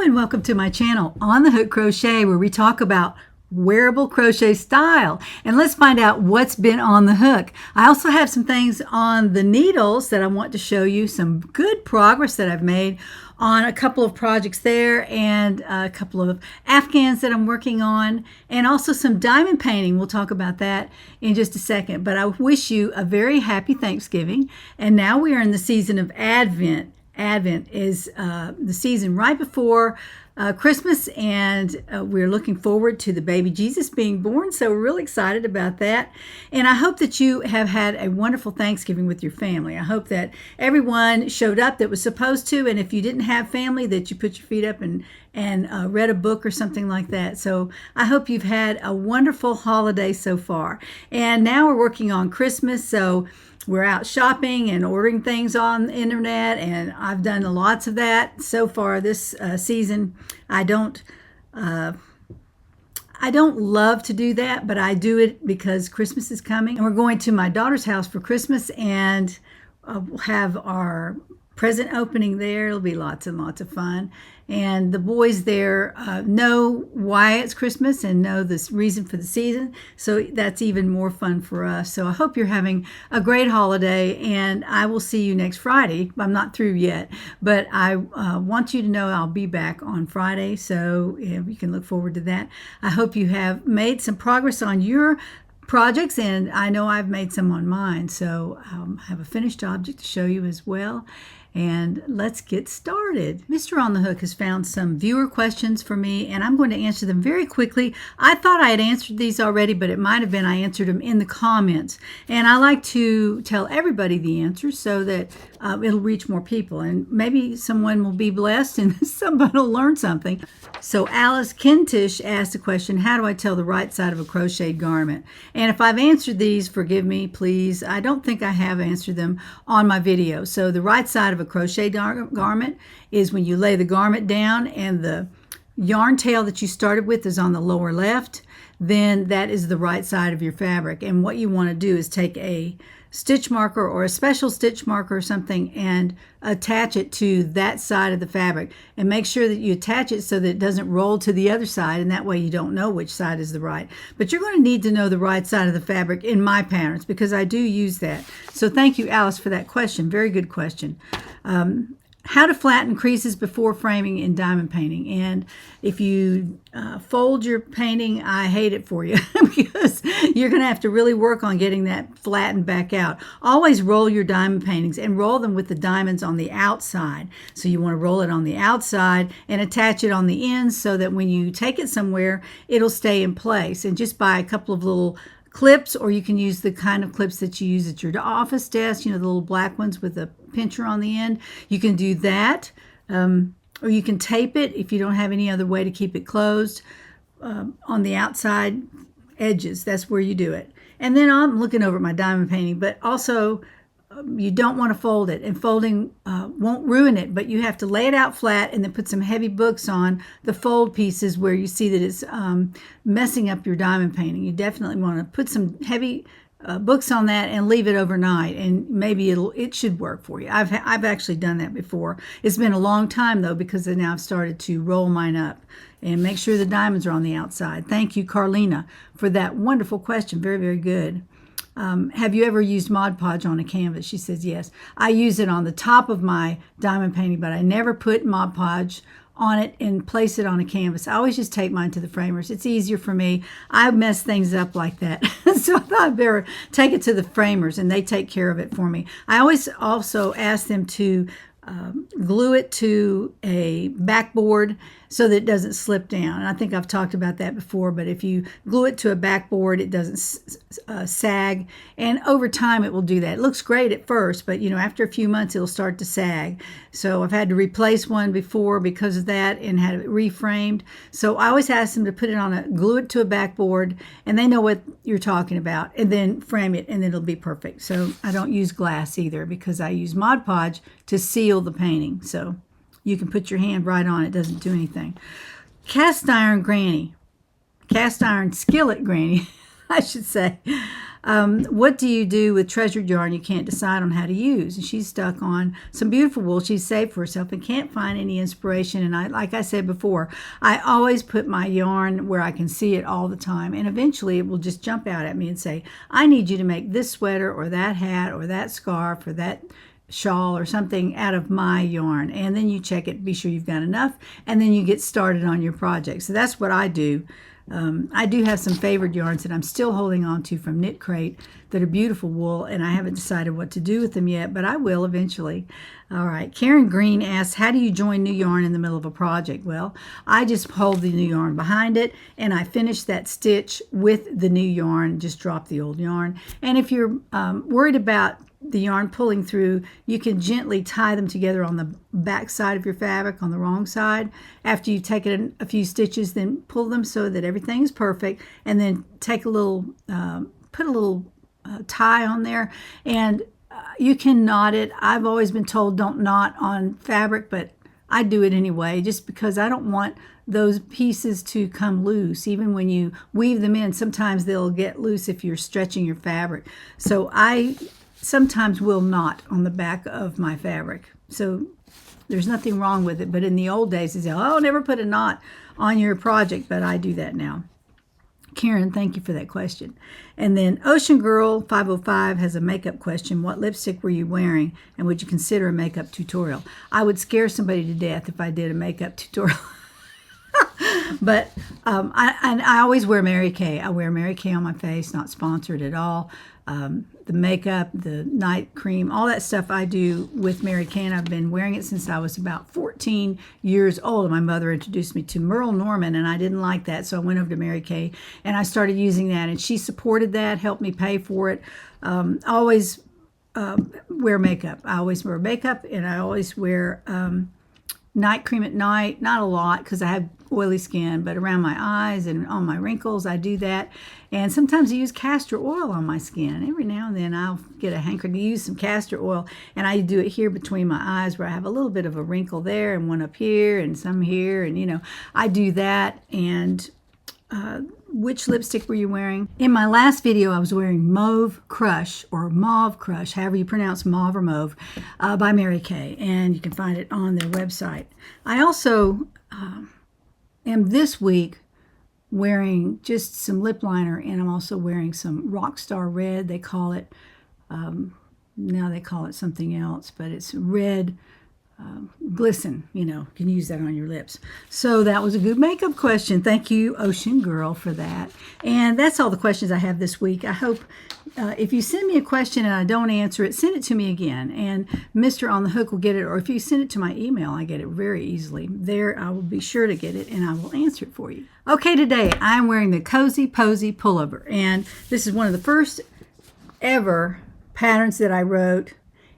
and welcome to my channel, On the Hook Crochet, where we talk about wearable crochet style. And let's find out what's been on the hook. I also have some things on the needles that I want to show you, some good progress that I've made on a couple of projects there, and a couple of Afghans that I'm working on, and also some diamond painting. We'll talk about that in just a second. But I wish you a very happy Thanksgiving. And now we are in the season of Advent. Advent is the season right before Christmas, and we're looking forward to the baby Jesus being born, so we're really excited about that. And I hope that you have had a wonderful Thanksgiving with your family. I hope that everyone showed up that was supposed to, and if you didn't have family, that you put your feet up and read a book or something like that. So I hope you've had a wonderful holiday so far. And now we're working on Christmas, so we're out shopping and ordering things on the internet, and I've done lots of that so far this season. I don't love to do that, but I do it because Christmas is coming, and we're going to my daughter's house for Christmas, and we'll have our present opening there. It'll be lots and lots of fun. And the boys there know why it's Christmas and know this reason for the season. So that's even more fun for us. So I hope you're having a great holiday, and I will see you next Friday. I'm not through yet, but I want you to know I'll be back on Friday. So you can look forward to that. I hope you have made some progress on your projects, and I know I've made some on mine. So I have a finished object to show you as well. And let's get started. Mr. On the Hook has found some viewer questions for me, and I'm going to answer them very quickly. I thought I had answered these already, but it might have been I answered them in the comments. And I like to tell everybody the answers so that it'll reach more people, and maybe someone will be blessed and somebody will learn something. So Alice Kentish asked a question, how do I tell the right side of a crocheted garment? And if I've answered these, forgive me, please. I don't think I have answered them on my video. So the right side of a crochet garment is when you lay the garment down and the yarn tail that you started with is on the lower left, then that is the right side of your fabric. And what you want to do is take a stitch marker or a special stitch marker or something and attach it to that side of the fabric, and make sure that you attach it so that it doesn't roll to the other side, and that way you don't know which side is the right. But you're going to need to know the right side of the fabric in my patterns because I do use that. So thank you, Alice, for that question. Very good question. How to flatten creases before framing in diamond painting. And if you fold your painting, I hate it for you because you're going to have to really work on getting that flattened back out. Always roll your diamond paintings and roll them with the diamonds on the outside. So you want to roll it on the outside and attach it on the ends so that when you take it somewhere, it'll stay in place. And just buy a couple of little clips, or you can use the kind of clips that you use at your office desk, you know, the little black ones with a pincher on the end. You can do that, or you can tape it if you don't have any other way to keep it closed on the outside edges. That's where you do it. And then I'm looking over at my diamond painting, but also you don't want to fold it, and folding won't ruin it, but you have to lay it out flat and then put some heavy books on the fold pieces where you see that it's messing up your diamond painting. You definitely want to put some heavy books on that and leave it overnight, and maybe it should work for you. I've actually done that before. It's been a long time though, because now I've started to roll mine up and make sure the diamonds are on the outside. Thank you, Carlina, for that wonderful question. Very, very good. Have you ever used Mod Podge on a canvas? She says yes. I use it on the top of my diamond painting, but I never put Mod Podge on it and place it on a canvas. I always just take mine to the framers. It's easier for me. I mess things up like that. So I thought I'd better take it to the framers, and they take care of it for me. I always also ask them to glue it to a backboard so that it doesn't slip down. And I think I've talked about that before, but if you glue it to a backboard, it doesn't sag, and over time it will do that. It looks great at first, but you know, after a few months it'll start to sag. So I've had to replace one before because of that and had it reframed. So I always ask them to put it on glue it to a backboard, and they know what you're talking about, and then frame it, and then it'll be perfect. So I don't use glass either because I use Mod Podge to seal the painting. So you can put your hand right on it. It doesn't do anything. Cast iron granny. Cast iron skillet granny, I should say. What do you do with treasured yarn you can't decide on how to use? And she's stuck on some beautiful wool she's saved for herself and can't find any inspiration. And like I said before, I always put my yarn where I can see it all the time. And eventually it will just jump out at me and say, I need you to make this sweater or that hat or that scarf or that shawl or something out of my yarn. And then you check it, be sure you've got enough, and then you get started on your project. So that's what I do. I do have some favored yarns that I'm still holding on to from Knit Crate that are beautiful wool, and I haven't decided what to do with them yet, but I will eventually. All right, Karen Green asks, how do you join new yarn in the middle of a project? Well, I just hold the new yarn behind it, and I finish that stitch with the new yarn, just drop the old yarn. And if you're worried about the yarn pulling through, you can gently tie them together on the back side of your fabric on the wrong side. After you've taken a few stitches, then pull them so that everything is perfect, and then take a little, put a little tie on there, and you can knot it. I've always been told don't knot on fabric, but I do it anyway, just because I don't want those pieces to come loose. Even when you weave them in, sometimes they'll get loose if you're stretching your fabric. So I sometimes will knot on the back of my fabric. So there's nothing wrong with it. But in the old days, they say, oh, never put a knot on your project. But I do that now. Karen, thank you for that question. And then Ocean Girl 505 has a makeup question. What lipstick were you wearing, and would you consider a makeup tutorial? I would scare somebody to death if I did a makeup tutorial. But I always wear Mary Kay. I wear Mary Kay on my face, not sponsored at all. The makeup, the night cream, all that stuff I do with Mary Kay, and I've been wearing it since I was about 14 years old. My mother introduced me to Merle Norman, and I didn't like that, so I went over to Mary Kay, and I started using that, and she supported that, helped me pay for it. I always wear makeup. I always wear makeup, and I always wear night cream at night. Not a lot because I have oily skin, but around my eyes and on my wrinkles, I do that. And sometimes I use castor oil on my skin. Every now and then I'll get a hankering to use some castor oil, and I do it here between my eyes where I have a little bit of a wrinkle there and one up here and some here, and you know, I do that. And which lipstick were you wearing? In my last video, I was wearing Mauve Crush, or Mauve Crush, however you pronounce mauve or mauve, by Mary Kay, and you can find it on their website. I also am this week wearing just some lip liner, and I'm also wearing some Rockstar Red. They call it, now they call it something else, but it's red glisten, you know, you can use that on your lips. So that was a good makeup question. Thank you, Ocean Girl, for that. And that's all the questions I have this week. I hope if you send me a question and I don't answer it, send it to me again, and Mr. On the Hook will get it. Or if you send it to my email, I get it very easily. There, I will be sure to get it, and I will answer it for you. Okay, today I'm wearing the Cozy Posy pullover, and this is one of the first ever patterns that I wrote.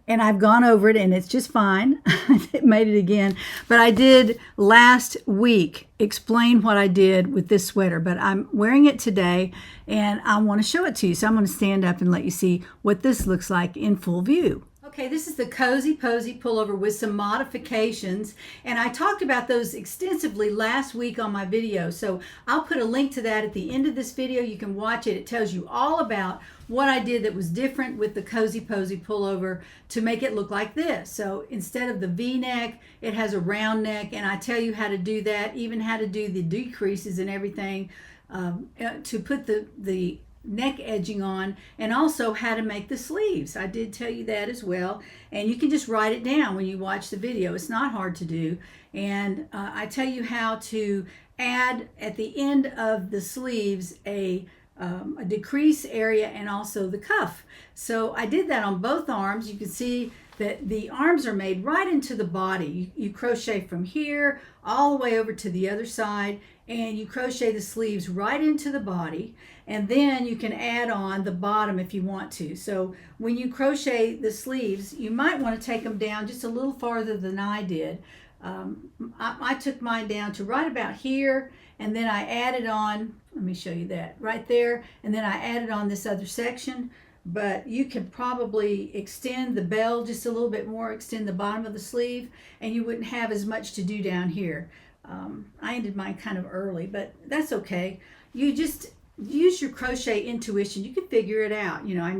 And I've gone over it, and it's just fine. I made it again. But I did last week explain what I did with this sweater. But I'm wearing it today, and I want to show it to you. So I'm going to stand up and let you see what this looks like in full view. Okay, this is the Cozy Posy pullover with some modifications, and I talked about those extensively last week on my video, so I'll put a link to that at the end of this video. You can watch it. It tells you all about what I did that was different with the Cozy Posy pullover to make it look like this. So instead of the V-neck, it has a round neck, and I tell you how to do that, even how to do the decreases and everything to put the neck edging on, and also how to make the sleeves. I did tell you that as well, and you can just write it down when you watch the video. It's not hard to do. And I tell you how to add at the end of the sleeves a decrease area and also the cuff. So I did that on both arms. You can see that the arms are made right into the body. You crochet from here all the way over to the other side, and you crochet the sleeves right into the body, and then you can add on the bottom if you want to. So when you crochet the sleeves, you might want to take them down just a little farther than I did. I took mine down to right about here, and then I added on, let me show you that, right there, and then I added on this other section. But you can probably extend the bell just a little bit more, extend the bottom of the sleeve, and you wouldn't have as much to do down here. I ended mine kind of early, but that's okay. You just use your crochet intuition. You can figure it out. You know, I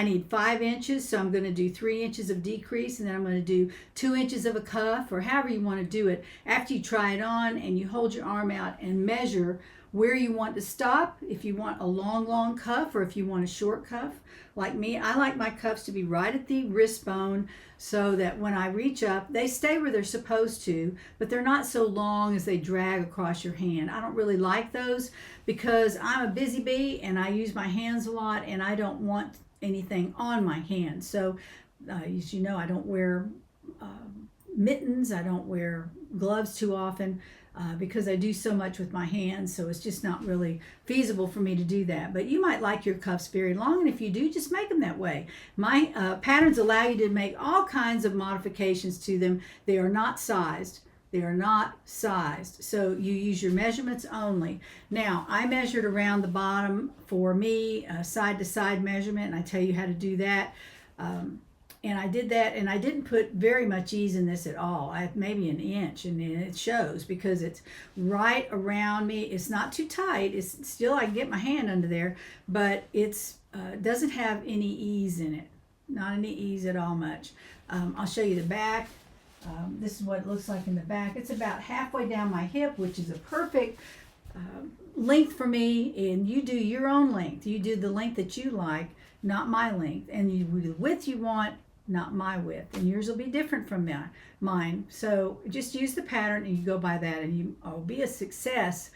need 5 inches, so I'm going to do 3 inches of decrease, and then I'm going to do 2 inches of a cuff, or however you want to do it. After you try it on and you hold your arm out and measure where you want to stop, if you want a long cuff or if you want a short cuff. Like me, I like my cuffs to be right at the wrist bone, so that when I reach up, they stay where they're supposed to, but they're not so long as they drag across your hand. I don't really like those because I'm a busy bee and I use my hands a lot, and I don't want anything on my hands. So as you know, I don't wear mittens, I don't wear gloves too often, because I do so much with my hands, so it's just not really feasible for me to do that. But you might like your cuffs very long, and if you do, just make them that way. My patterns allow you to make all kinds of modifications to them. They are not sized. They are not sized, so you use your measurements only. Now, I measured around the bottom for me, side to side measurement, and I tell you how to do that. And I did that, and I didn't put very much ease in this at all. I maybe an inch, and it shows because it's right around me. It's not too tight. It's still, I can get my hand under there, but it's doesn't have any ease in it. Not any ease at all much. I'll show you the back. This is what it looks like in the back. It's about halfway down my hip, which is a perfect length for me, and you do your own length. You do the length that you like, not my length, and you do the width you want, not my width, and yours will be different from mine. So just use the pattern and you go by that, and you will be a success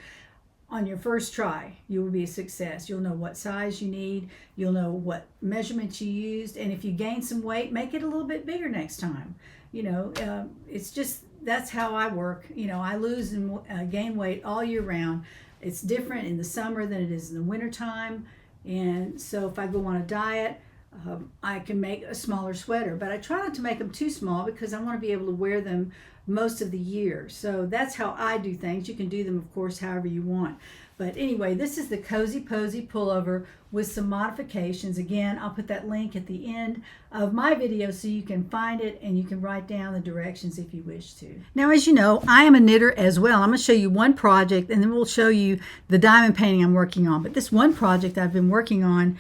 on your first try. You will be a success. You'll know what size you need, you'll know what measurements you used, and if you gain some weight, make it a little bit bigger next time. You know, it's just, that's how I work. You know, I lose and gain weight all year round. It's different in the summer than it is in the winter time, and so if I go on a diet, I can make a smaller sweater, but I try not to make them too small because I want to be able to wear them most of the year. So that's how I do things. You can do them, of course, however you want. But anyway, this is the Cozy Posy pullover with some modifications. Again, I'll put that link at the end of my video so you can find it and you can write down the directions if you wish to. Now, as you know, I am a knitter as well. I'm going to show you one project, and then we'll show you the diamond painting I'm working on. But this one project I've been working on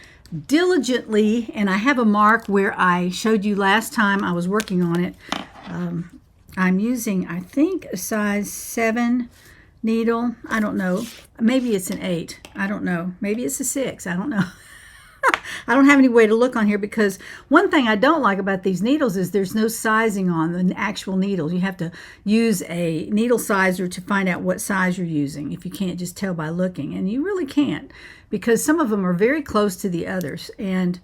diligently, and I have a mark where I showed you last time I was working on it. I'm using, I think, a size 7 needle. I don't know. Maybe it's an 8. I don't know. Maybe it's a 6. I don't know. I don't have any way to look on here, because one thing I don't like about these needles is there's no sizing on the actual needles. You have to use a needle sizer to find out what size you're using, if you can't just tell by looking. And you really can't, because some of them are very close to the others. And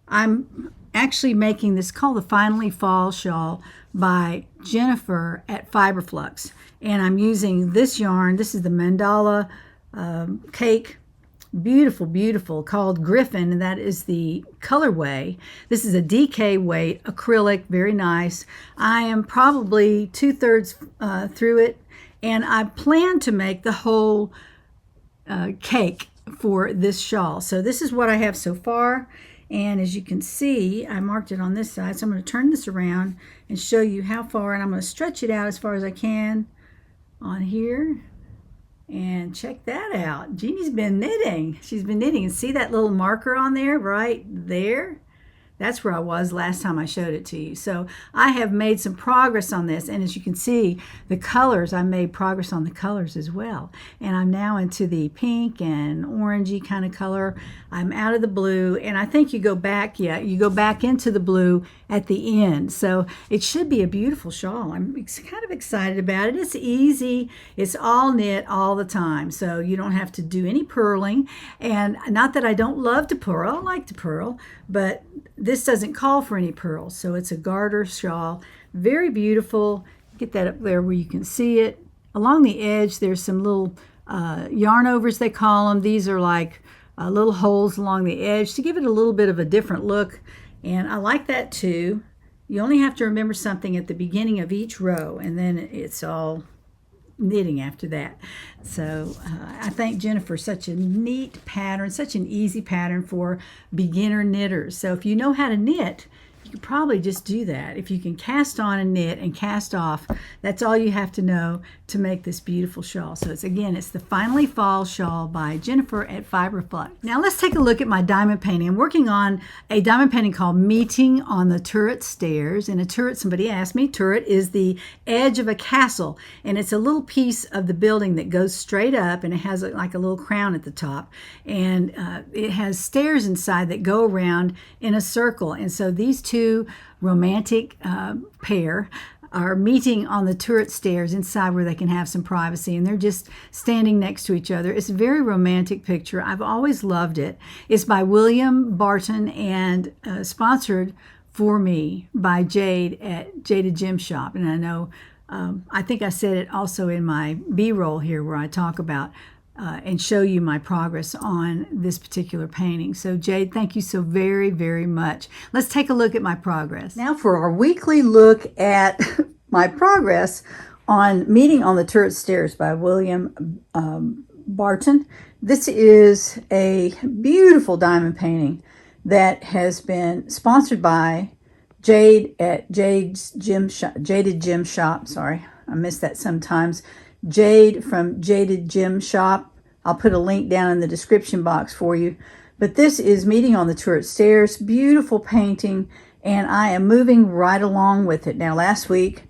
I'm actually making this called the Finally Fall Shawl by Jennifer at Fiberflux. And I'm using this yarn. This is the Mandala Cake. Beautiful, beautiful, called Griffin, and that is the colorway. This is a DK weight acrylic, very nice. I am probably 2/3 through it, and I plan to make the whole cake for this shawl. So this is what I have so far, and as you can see, I marked it on this side, so I'm going to turn this around and show you how far, and I'm going to stretch it out as far as I can on here. And check that out. Jeannie's been knitting. She's been knitting. And see that little marker on there, right there? That's where I was last time I showed it to you. So I have made some progress on this. And as you can see, the colors, I made progress on the colors as well. And I'm now into the pink and orangey kind of color. I'm out of the blue. And I think you go back, you go back into the blue at the end. So it should be a beautiful shawl. I'm kind of excited about it. It's easy. It's all knit all the time. So you don't have to do any purling. And not that I don't love to purl. I like to purl. But this doesn't call for any pearls. So it's a garter shawl. Very beautiful. Get that up there where you can see it. Along the edge, there's some little yarn overs, they call them. These are like little holes along the edge to give it a little bit of a different look. And I like that too. You only have to remember something at the beginning of each row, and then it's all knitting after that. So I thank Jennifer. Such a neat pattern, such an easy pattern for beginner knitters. So if you know how to knit, you could probably just do that. If you can cast on and knit and cast off, that's all you have to know to make this beautiful shawl. So it's the Finally Fall shawl by Jennifer at Fiberflux. Now let's take a look at my diamond painting. I'm working on a diamond painting called Meeting on the Turret Stairs. And a turret, somebody asked me, turret is the edge of a castle, and it's a little piece of the building that goes straight up, and it has like a little crown at the top, and it has stairs inside that go around in a circle. And so these two romantic pair are meeting on the turret stairs inside where they can have some privacy, and they're just standing next to each other. It's a very romantic picture. I've always loved it. It's by William Burton and sponsored for me by Jade at Jaded Gem Shop. And I know, I think I said it also in my B-roll here where I talk about and show you my progress on this particular painting. So Jade, thank you so very, very much. Let's take a look at my progress. Now for our weekly look at my progress on Meeting on the Turret Stairs by William Burton. This is a beautiful diamond painting that has been sponsored by Jade at Jaded Gem Shop. Sorry, I miss that sometimes. Jade from Jaded Gem Shop. I'll put a link down in the description box for you. But this is Meeting on the Turret Stairs. Beautiful painting, and I am moving right along with it. Now last week,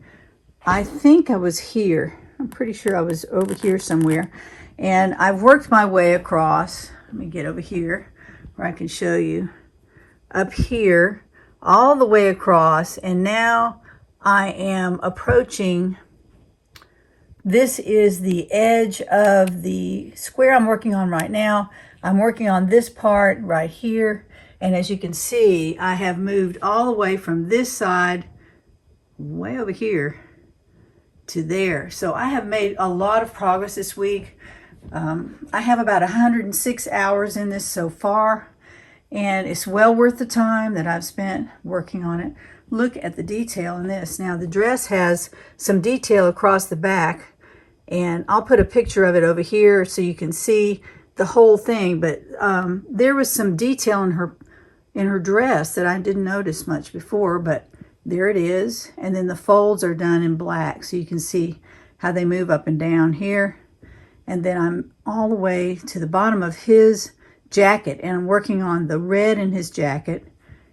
I think I was here. I'm pretty sure I was over here somewhere. And I've worked my way across. Let me get over here where I can show you. Up here, all the way across. And now I am approaching. This is the edge of the square I'm working on right now. I'm working on this part right here. And as you can see, I have moved all the way from this side way over here to there. So I have made a lot of progress this week. I have about 106 hours in this so far, and it's well worth the time that I've spent working on it. Look at the detail in this. Now the dress has some detail across the back, and I'll put a picture of it over here so you can see the whole thing. But there was some detail in her dress that I didn't notice much before, but there it is. And then the folds are done in black, so you can see how they move up and down here. And then I'm all the way to the bottom of his jacket, and I'm working on the red in his jacket.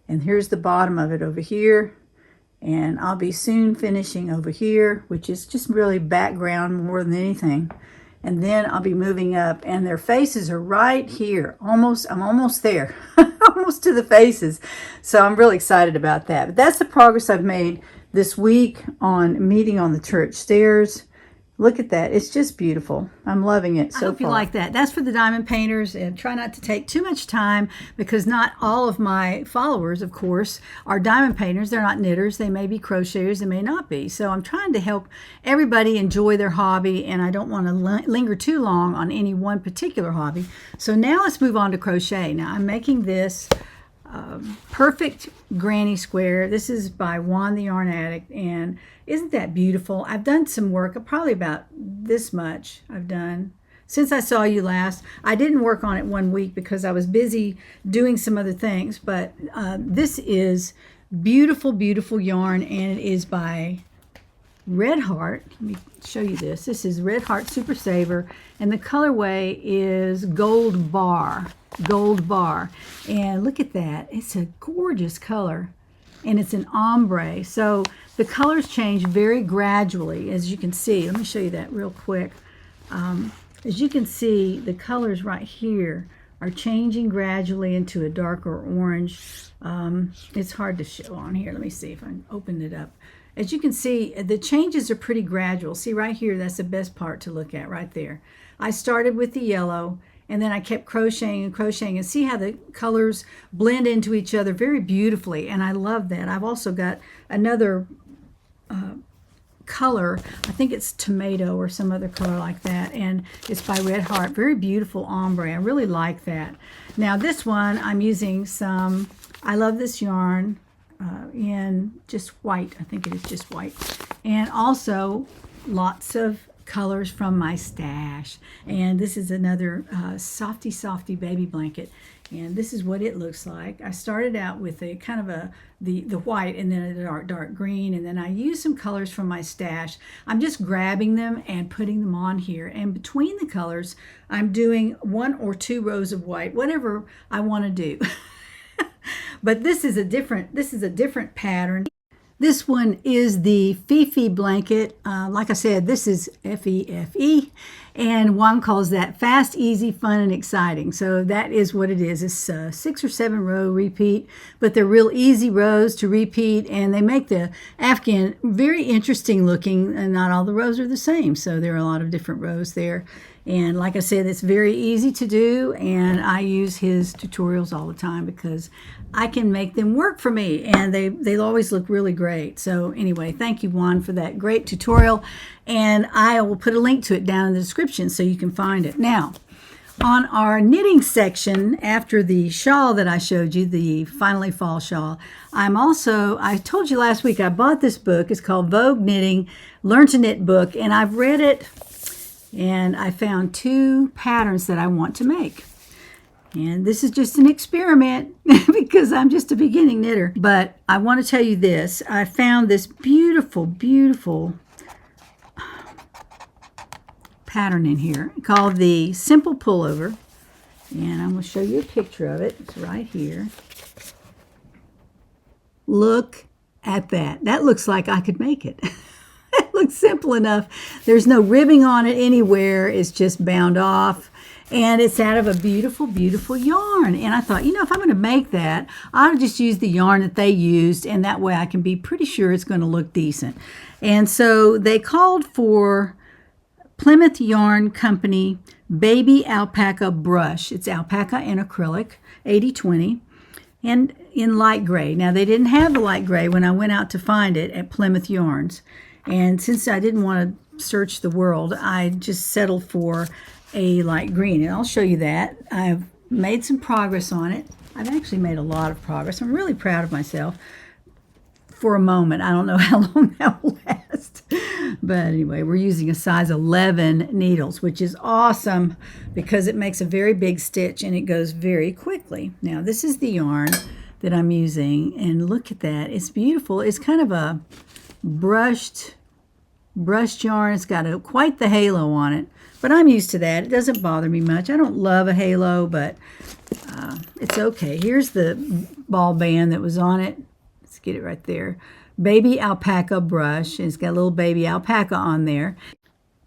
And here's the bottom of it over here. And I'll be soon finishing over here, which is just really background more than anything. And then I'll be moving up, and their faces are right here. I'm almost there, almost to the faces. So I'm really excited about that. But that's the progress I've made this week on Meeting on the Turret Stairs. Look at that. It's just beautiful. I'm loving it so far. I hope you like that. That's for the diamond painters, and try not to take too much time, because not all of my followers, of course, are diamond painters. They're not knitters. They may be crocheters. They may not be. So I'm trying to help everybody enjoy their hobby, and I don't want to linger too long on any one particular hobby. So now let's move on to crochet. Now I'm making this perfect granny square. This is by Juan the Yarn Addict, and isn't that beautiful? I've done some work, probably about this much I've done since I saw you last. I didn't work on it 1 week because I was busy doing some other things, but this is beautiful, beautiful yarn, and it is by Red Heart. Let me show you this. This is Red Heart Super Saver, and the colorway is Gold Bar. Gold Bar. And look at that. It's a gorgeous color, and it's an ombre. So the colors change very gradually, as you can see. Let me show you that real quick. As you can see, the colors right here are changing gradually into a darker orange. It's hard to show on here. Let me see if I can open it up. As you can see, the changes are pretty gradual. See right here, that's the best part to look at right there. I started with the yellow, and then I kept crocheting and crocheting, and see how the colors blend into each other very beautifully, and I love that. I've also got another color, I think it's tomato or some other color like that, and it's by Red Heart. Very beautiful ombre. I really like that. Now this one, I'm using some, I love this yarn in just white. I think it is just white. And also lots of colors from my stash. And this is another softy baby blanket. And this is what it looks like. I started out with a kind of the white and then a dark green, and then I used some colors from my stash. I'm just grabbing them and putting them on here. And between the colors, I'm doing 1 or 2 rows of white, whatever I want to do. But this is a different pattern. This one is the Fifi blanket. Like I said, this is F-E-F-E, and one calls that fast, easy, fun, and exciting. So that is what it is. It's a 6 or 7 row repeat, but they're real easy rows to repeat, and they make the Afghan very interesting looking, and not all the rows are the same. So there are a lot of different rows there. And like I said, it's very easy to do, and I use his tutorials all the time because I can make them work for me, and they always look really great. So anyway, thank you, Juan, for that great tutorial, and I will put a link to it down in the description so you can find it. Now, on our knitting section, after the shawl that I showed you, the Finally Fall shawl, I told you last week I bought this book. It's called Vogue Knitting Learn to Knit book, and I've read it, and I found 2 patterns that I want to make. And this is just an experiment because I'm just a beginning knitter. But I want to tell you this. I found this beautiful pattern in here called the Simple Pullover. And I'm going to show you a picture of it. It's right here. Look at that. That looks like I could make it. It looks simple enough. There's no ribbing on it anywhere. It's just bound off. And it's out of a beautiful yarn. And I thought, if I'm going to make that, I'll just use the yarn that they used, and that way I can be pretty sure it's going to look decent. And so they called for Plymouth Yarn Company Baby Alpaca Brush. It's alpaca and acrylic, 80/20, and in light gray. Now, they didn't have the light gray when I went out to find it at Plymouth Yarns. And since I didn't want to search the world, I just settled for a light green, and I'll show you that. I've made some progress on it. I've actually made a lot of progress. I'm really proud of myself for a moment. I don't know how long that will last. But anyway, we're using a size 11 needles, which is awesome because it makes a very big stitch and it goes very quickly. Now, this is the yarn that I'm using, and look at that. It's beautiful. It's kind of a brushed yarn. It's got quite the halo on it. But I'm used to that. It doesn't bother me much. I don't love a halo, but it's okay. Here's the ball band that was on it. Let's get it right there. Baby alpaca brush. It's got a little baby alpaca on there.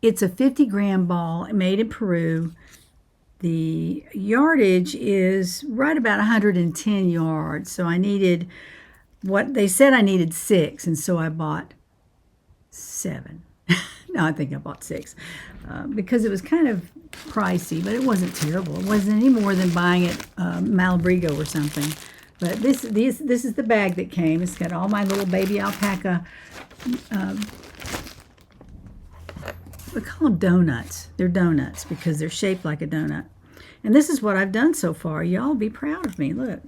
It's a 50-gram ball made in Peru. The yardage is right about 110 yards. So I needed, what they said I needed 6, and so I bought 7. No, I think I bought 6 because it was kind of pricey, but it wasn't terrible. It wasn't any more than buying it Malabrigo or something. But this is the bag that came. It's got all my little baby alpaca. We call them donuts. They're donuts because they're shaped like a donut. And this is what I've done so far. Y'all be proud of me. Look.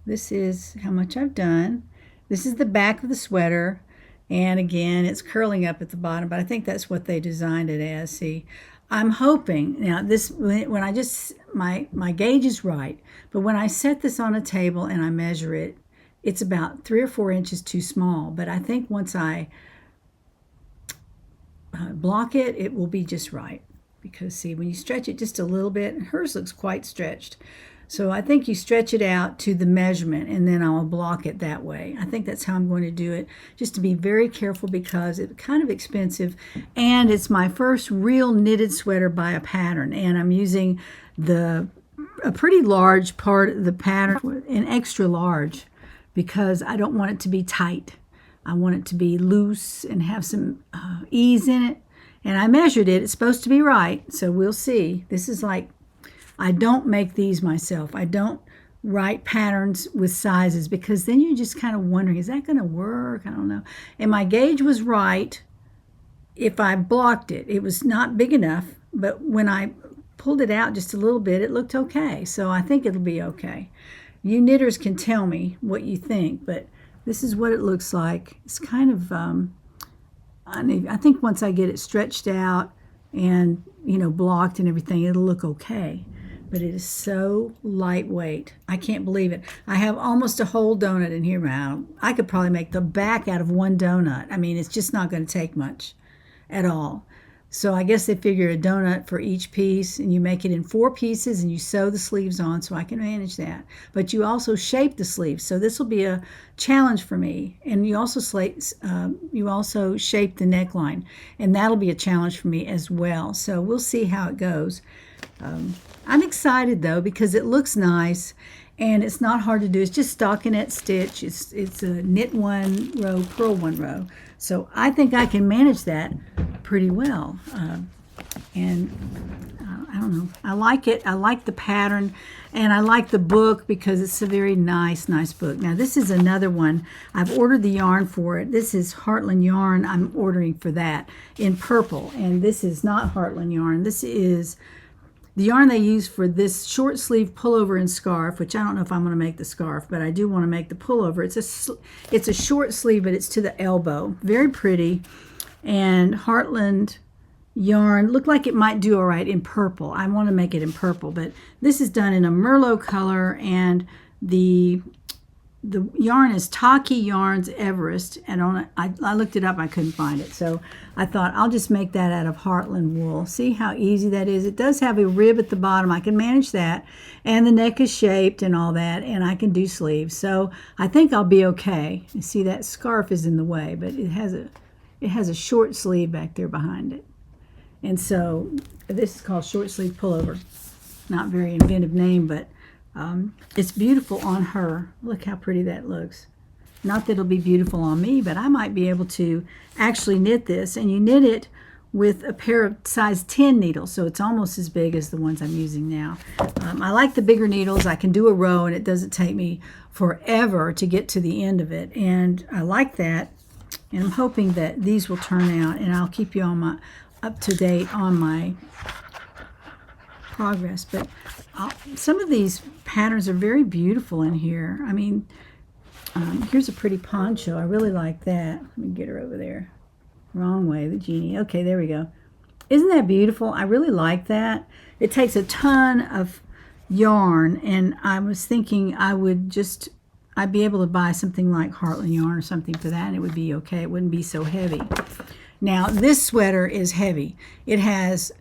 This is how much I've done. This is the back of the sweater. And again, it's curling up at the bottom, but I think that's what they designed it as. See, I'm hoping, now this, when I just, my gauge is right, but when I set this on a table and I measure it, it's about 3 or 4 inches too small. But I think once I block it, it will be just right. Because see, when you stretch it just a little bit, hers looks quite stretched. So I think you stretch it out to the measurement, and then I'll block it that way. I think that's how I'm going to do it, just to be very careful because it's kind of expensive, and it's my first real knitted sweater by a pattern, and I'm using a pretty large part of the pattern, an extra large, because I don't want it to be tight. I want it to be loose and have some ease in it, and I measured it. It's supposed to be right, so we'll see. This is like, I don't make these myself. I don't write patterns with sizes because then you're just kind of wondering, is that going to work? I don't know. And my gauge was right if I blocked it. It was not big enough, but when I pulled it out just a little bit, it looked okay. So I think it'll be okay. You knitters can tell me what you think, but this is what it looks like. It's kind of I think once I get it stretched out and, you know, blocked and everything, it'll look okay. But it is so lightweight. I can't believe it. I have almost a whole donut in here now. I could probably make the back out of one donut. I mean, it's just not going to take much at all. So I guess they figure a donut for each piece, and you make it in 4 pieces and you sew the sleeves on, so I can manage that. But you also shape the sleeves, so this will be a challenge for me. And you also shape the neckline, and that'll be a challenge for me as well. So we'll see how it goes. I'm excited though because it looks nice and it's not hard to do. It's just stockinette stitch. It's a knit 1 row, purl 1 row. So I think I can manage that pretty well. I don't know. I like it. I like the pattern, and I like the book because it's a very nice book. Now this is another one. I've ordered the yarn for it. This is Heartland yarn. I'm ordering for that in purple, and this is not Heartland yarn. This is the yarn they use for this short sleeve pullover and scarf, which I don't know if I'm going to make the scarf, but I do want to make the pullover. It's a short sleeve, but it's to the elbow. Very pretty. And Heartland yarn looked like it might do all right in purple. I want to make it in purple, but this is done in a Merlot color, and the yarn is Taki Yarns Everest, and I looked it up, I couldn't find it, so I thought I'll just make that out of Heartland wool. See how easy that is? It does have a rib at the bottom. I can manage that, and the neck is shaped and all that, and I can do sleeves, so I think I'll be okay. You see that scarf is in the way, but it has a short sleeve back there behind it, and so this is called short sleeve pullover. Not very inventive name, but it's beautiful on her. Look how pretty that looks. Not that it'll be beautiful on me, but I might be able to actually knit this. And you knit it with a pair of size 10 needles, so it's almost as big as the ones I'm using now. I like the bigger needles. I can do a row, and it doesn't take me forever to get to the end of it. And I like that. And I'm hoping that these will turn out, and I'll keep you on up to date on my progress. But some of these patterns are very beautiful in here. I mean, here's a pretty poncho. I really like that. Let me get her over there. Wrong way, the genie. Okay, there we go. Isn't that beautiful? I really like that. It takes a ton of yarn, and I was thinking I'd be able to buy something like Heartland yarn or something for that, and it would be okay. It wouldn't be so heavy. Now, this sweater is heavy. It has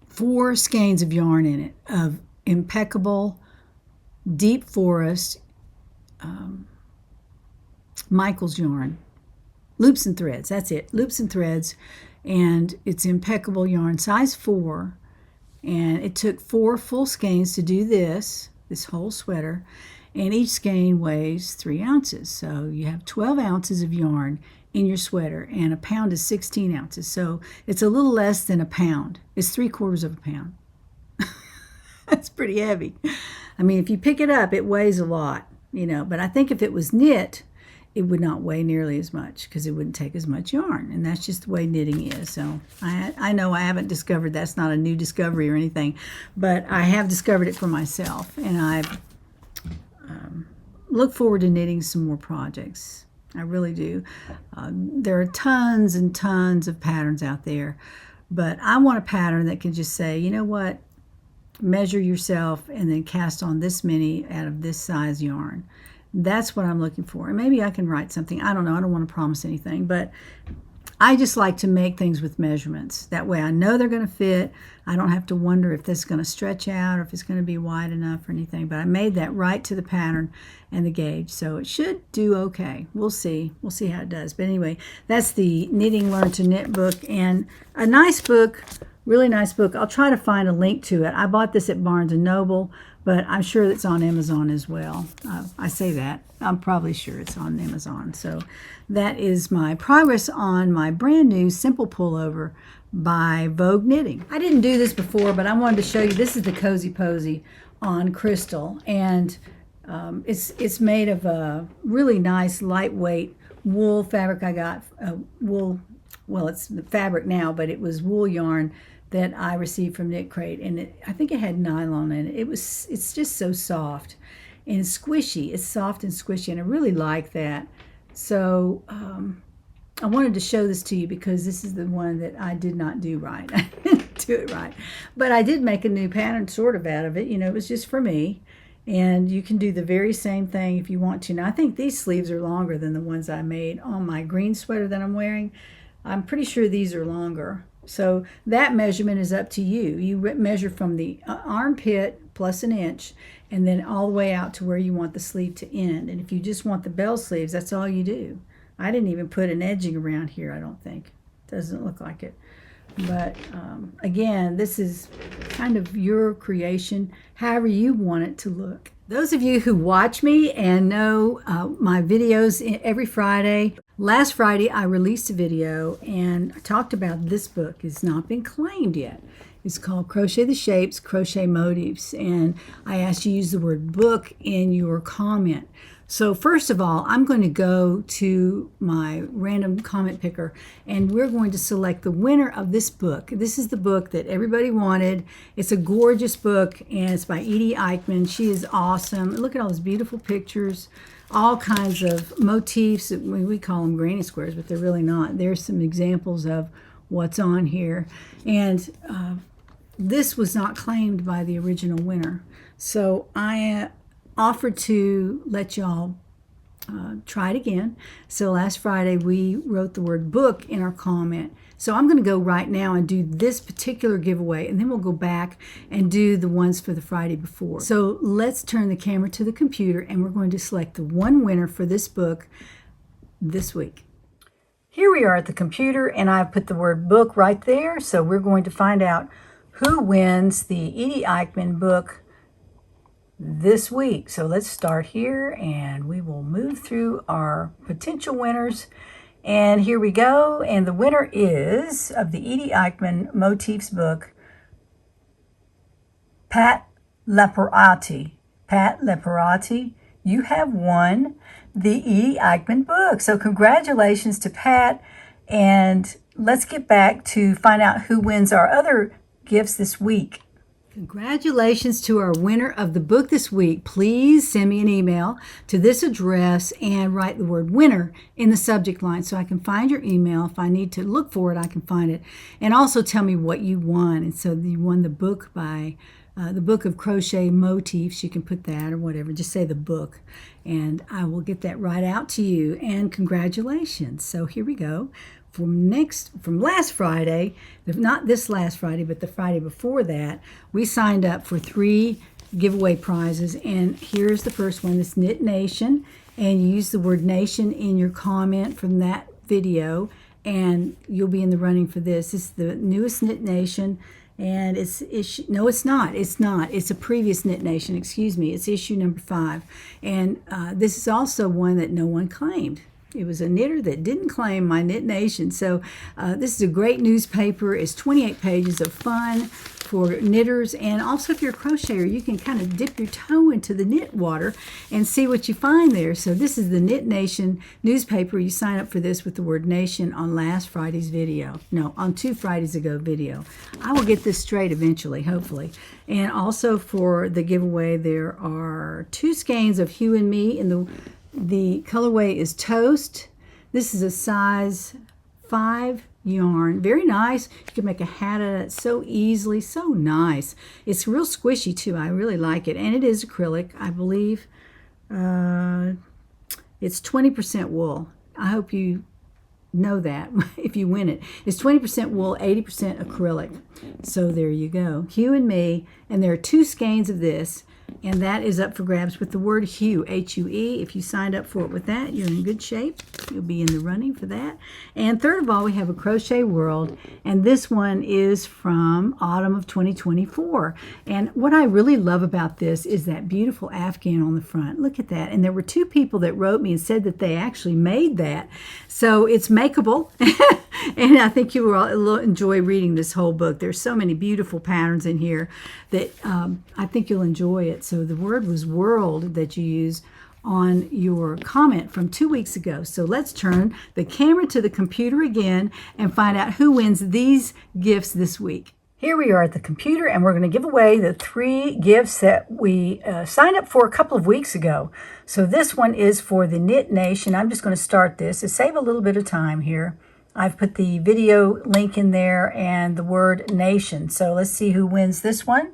4 skeins of yarn in it, of impeccable deep forest Michael's yarn. Loops and threads, that's it. Loops and threads, and it's impeccable yarn, size 4. And it took 4 full skeins to do this whole sweater. And each skein weighs 3 ounces. So you have 12 ounces of yarn in your sweater, and a pound is 16 ounces. So it's a little less than a pound. It's 3/4 of a pound. That's pretty heavy. I mean, if you pick it up, it weighs a lot, you know, but I think if it was knit, it would not weigh nearly as much because it wouldn't take as much yarn, and that's just the way knitting is. So I know I haven't discovered, that's not a new discovery or anything, but I have discovered it for myself, and I've look forward to knitting some more projects. I really do. There are tons and tons of patterns out there, but I want a pattern that can just say, you know what, measure yourself and then cast on this many out of this size yarn. That's what I'm looking for. And maybe I can write something. I don't know. I don't want to promise anything, but I just like to make things with measurements. That way I know they're going to fit. I don't have to wonder if this is going to stretch out or if it's going to be wide enough or anything. But I made that right to the pattern and the gauge, so it should do okay. We'll see. We'll see how it does. But anyway, that's the Knitting Learn to Knit book, and a nice book, really nice book. I'll try to find a link to it. I bought this at Barnes & Noble, but I'm sure it's on Amazon as well. I say that. I'm probably sure it's on Amazon. So that is my progress on my brand new simple pullover by Vogue Knitting. I didn't do this before, but I wanted to show you. This is the Cozy Posy on crystal, and it's made of a really nice lightweight wool fabric. I got wool, well, it's the fabric now, but it was wool yarn that I received from Knit Crate, and I think it had nylon in it. It's just so soft and squishy. It's soft and squishy, and I really like that. So I wanted to show this to you because this is the one that I did not do right. I didn't do it right. But I did make a new pattern sort of out of it. You know, it was just for me. And you can do the very same thing if you want to. Now, I think these sleeves are longer than the ones I made on my green sweater that I'm wearing. I'm pretty sure these are longer. So that measurement is up to you. You measure from the armpit plus an inch and then all the way out to where you want the sleeve to end. And if you just want the bell sleeves, that's all you do. I didn't even put an edging around here, I don't think. Doesn't look like it. But again, this is kind of your creation, however you want it to look. Those of you who watch me and know my videos every Friday, last Friday I released a video and I talked about this book. It's not been claimed yet. It's called Crochet the Shapes, Crochet Motifs, and I asked you to use the word book in your comment. So first of all, I'm going to go to my random comment picker and we're going to select the winner of this book. This is the book that everybody wanted. It's a gorgeous book and it's by Edie Eichmann. She is awesome. Look at all those beautiful pictures, all kinds of motifs. We call them granny squares, but they're really not. There's some examples of what's on here. And this was not claimed by the original winner. So I offered to let y'all try it again. So last Friday we wrote the word book in our comment. So I'm going to go right now and do this particular giveaway and then we'll go back and do the ones for the Friday before. So let's turn the camera to the computer and we're going to select the one winner for this book this week. Here we are at the computer and I've put the word book right there. So we're going to find out who wins the Edie Eichmann book this week. So let's start here and we will move through our potential winners. And here we go. And the winner is of the Edie Eichmann Motifs book, Pat Leparati. Pat Leparati, you have won the Edie Eichmann book. So congratulations to Pat. And let's get back to find out who wins our other gifts this week. Congratulations to our winner of the book this week. Please send me an email to this address and write the word winner in the subject line so I can find your email. If I need to look for it, I can find it. And also tell me what you won. And so you won the book by the book of crochet motifs. You can put that or whatever. Just say the book. And I will get that right out to you. And congratulations. So here we go. From last Friday, not this last Friday, but the Friday before that, we signed up for 3 giveaway prizes. And here's the first one, this Knit Nation. And you use the word nation in your comment from that video, and you'll be in the running for this. This is the newest Knit Nation. And no, it's not. It's not. It's a previous Knit Nation, excuse me. It's issue number 5. And this is also one that no one claimed. It was a knitter that didn't claim my Knit Nation. So this is a great newspaper. It's 28 pages of fun for knitters. And also if you're a crocheter, you can kind of dip your toe into the knit water and see what you find there. So this is the Knit Nation newspaper. You sign up for this with the word nation on last Friday's video. No, on 2 Fridays ago video. I will get this straight eventually, hopefully. And also for the giveaway, there are 2 skeins of Hue and Me in the colorway is Toast. This is a size 5 yarn. Very nice. You can make a hat out of it so easily. So nice. It's real squishy too. I really like it. And it is acrylic, I believe. It's 20% wool. I hope you know that if you win it. It's 20% wool, 80% acrylic. So there you go. Hue and Me. And there are 2 skeins of this. And that is up for grabs with the word hue, H-U-E. If you signed up for it with that, you're in good shape. You'll be in the running for that. And third of all, we have a Crochet World. And this one is from autumn of 2024. And what I really love about this is that beautiful Afghan on the front. Look at that. And there were 2 people that wrote me and said that they actually made that. So it's makeable. And I think you will enjoy reading this whole book. There's so many beautiful patterns in here that I think you'll enjoy it. So the word was world that you use on your comment from 2 weeks ago. So let's turn the camera to the computer again and find out who wins these gifts this week. Here we are at the computer, and we're going to give away the 3 gifts that we signed up for a couple of weeks ago. So this one is for the Knit Nation. I'm just going to start this to save a little bit of time here. I've put the video link in there and the word nation. So let's see who wins this one.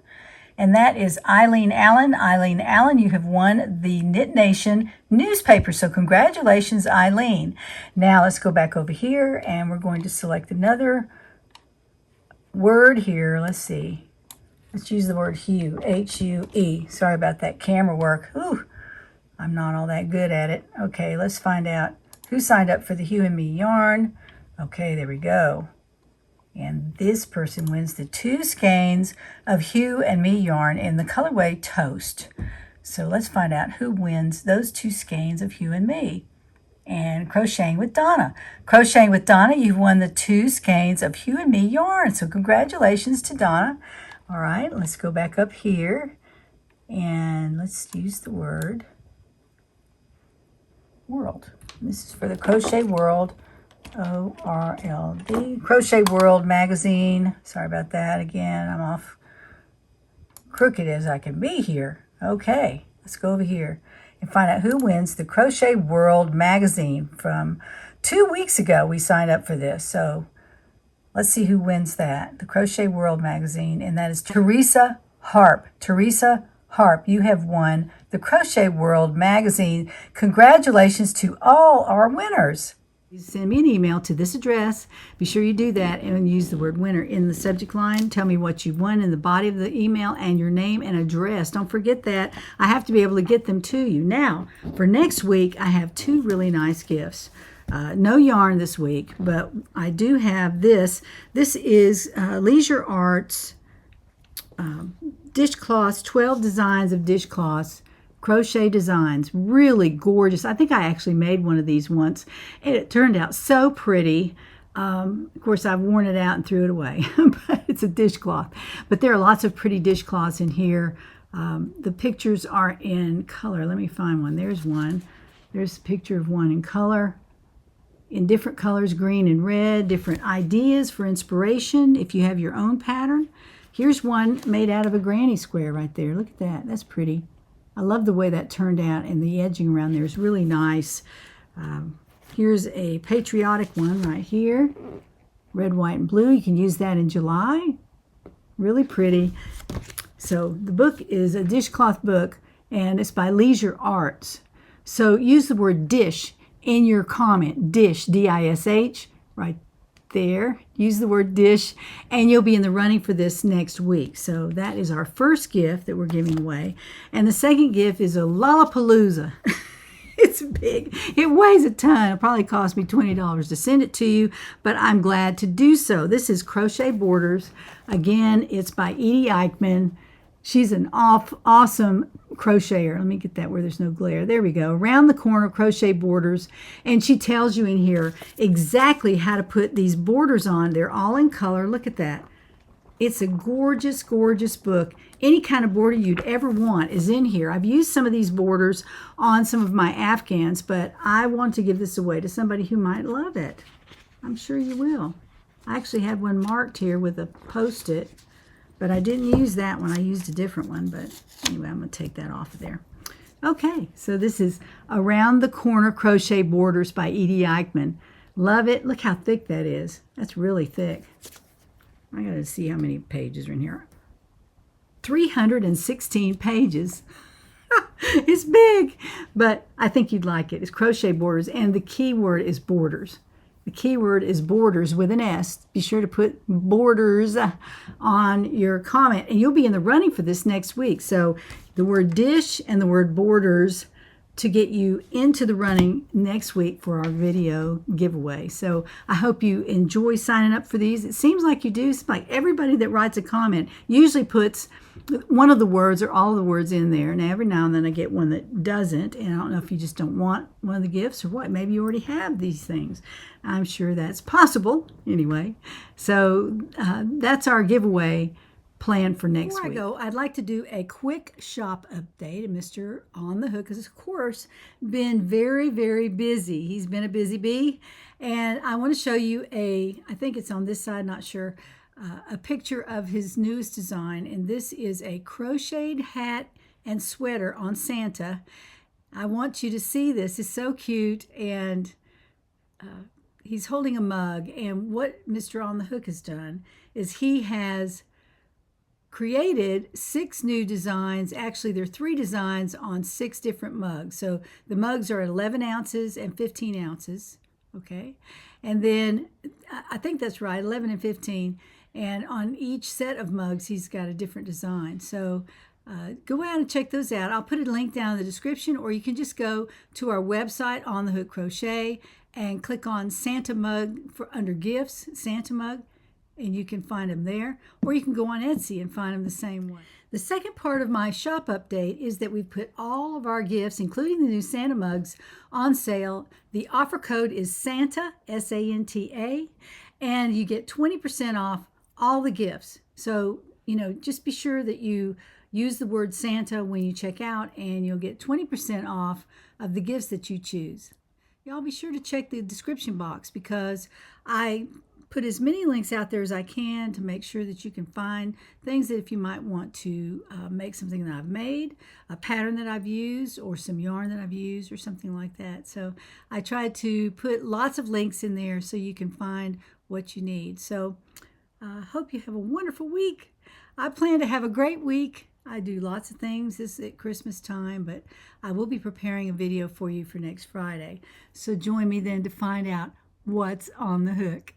And that is Eileen Allen. Eileen Allen, you have won the Knit Nation newspaper. So congratulations, Eileen. Now let's go back over here, and we're going to select another word here. Let's see. Let's use the word hue, H-U-E. Sorry about that camera work. Ooh, I'm not all that good at it. Okay, let's find out who signed up for the Hue and Me yarn. Okay, there we go. And this person wins the 2 skeins of Hue and Me yarn in the colorway Toast. So let's find out who wins those 2 skeins of Hue and Me. And Crocheting with Donna. Crocheting with Donna, you've won the 2 skeins of Hue and Me yarn. So congratulations to Donna. All right, let's go back up here. And let's use the word world. This is for the Crochet World. O-R-L-D. Crochet World magazine. Sorry about that again. I'm off crooked as I can be here. Okay, let's go over here and find out who wins the Crochet World magazine from 2 weeks ago. We signed up for this. So let's see who wins that. The Crochet World magazine, and that is Teresa Harp. Teresa Harp, you have won the Crochet World magazine. Congratulations to all our winners. Send me an email to this address. Be sure you do that and use the word winner in the subject line. Tell me what you won in the body of the email and your name and address. Don't forget that. I have to be able to get them to you. Now, for next week, I have 2 really nice gifts. No yarn this week, but I do have this. This is Leisure Arts dishcloths, 12 designs of dishcloths. Crochet designs, really gorgeous. I think I actually made one of these once, and it turned out so pretty. Of course, I've worn it out and threw it away, but it's a dishcloth. But there are lots of pretty dishcloths in here. The pictures are in color. Let me find one. There's one. There's a picture of one in color, in different colors, green and red, different ideas for inspiration if you have your own pattern. Here's one made out of a granny square right there. Look at that. That's pretty. I love the way that turned out, and the edging around there is really nice. Here's a patriotic one right here. Red, white, and blue. You can use that in July. Really pretty. So the book is a dishcloth book, and it's by Leisure Arts. So use the word dish in your comment. Dish, D-I-S-H, right there. Use the word dish, and you'll be in the running for this next week. So that is our first gift that we're giving away. And the second gift is a Lollapalooza. It's big. It weighs a ton. It probably cost me $20 to send it to you, but I'm glad to do so. This is Crochet Borders. Again, it's by Edie Eichmann. She's an awesome crocheter. Let me get that where there's no glare. There we go. Around the corner, Crochet Borders. And she tells you in here exactly how to put these borders on. They're all in color. Look at that. It's a gorgeous, gorgeous book. Any kind of border you'd ever want is in here. I've used some of these borders on some of my Afghans, but I want to give this away to somebody who might love it. I'm sure you will. I actually had one marked here with a Post-it. But I didn't use that one. I used a different one. But anyway, I'm going to take that off of there. Okay, so this is Around the Corner Crochet Borders by Edie Eichmann. Love it. Look how thick that is. That's really thick. I got to see how many pages are in here. 316 pages. It's big, but I think you'd like it. It's Crochet Borders, and the key word is borders. The keyword is borders with an S. Be sure to put borders on your comment, and you'll be in the running for this next week. So the word dish and the word borders to get you into the running next week for our video giveaway. So I hope you enjoy signing up for these. It seems like you do. It's like everybody that writes a comment usually puts one of the words or all of the words in there. Now, every now and then I get one that doesn't, and I don't know if you just don't want one of the gifts or what. Maybe you already have these things. I'm sure that's possible anyway. So that's our giveaway plan for next week. Before I go, I'd like to do a quick shop update. And Mr. On the Hook has, of course, been very, very busy. He's been a busy bee. And I want to show you I think it's on this side, not sure, a picture of his newest design, and this is a crocheted hat and sweater on Santa. I want you to see this. It's so cute, and he's holding a mug, and what Mr. On the Hook has done is he has created 6 new designs. Actually, there are 3 designs on 6 different mugs. So the mugs are 11 ounces and 15 ounces, okay? And then, I think that's right, 11 and 15. And on each set of mugs, he's got a different design. So go out and check those out. I'll put a link down in the description, or you can just go to our website, On the Hook Crochet, and click on Santa Mug under Gifts, Santa Mug, and you can find them there. Or you can go on Etsy and find them the same way. The second part of my shop update is that we've put all of our gifts, including the new Santa mugs, on sale. The offer code is SANTA, S-A-N-T-A, and you get 20% off all the gifts. So, just be sure that you use the word Santa when you check out, and you'll get 20% off of the gifts that you choose. Y'all be sure to check the description box, because I put as many links out there as I can to make sure that you can find things that if you might want to make something that I've made, a pattern that I've used, or some yarn that I've used, or something like that. So I try to put lots of links in there so you can find what you need. So I hope you have a wonderful week. I plan to have a great week. I do lots of things this at Christmas time, but I will be preparing a video for you for next Friday. So join me then to find out what's on the hook.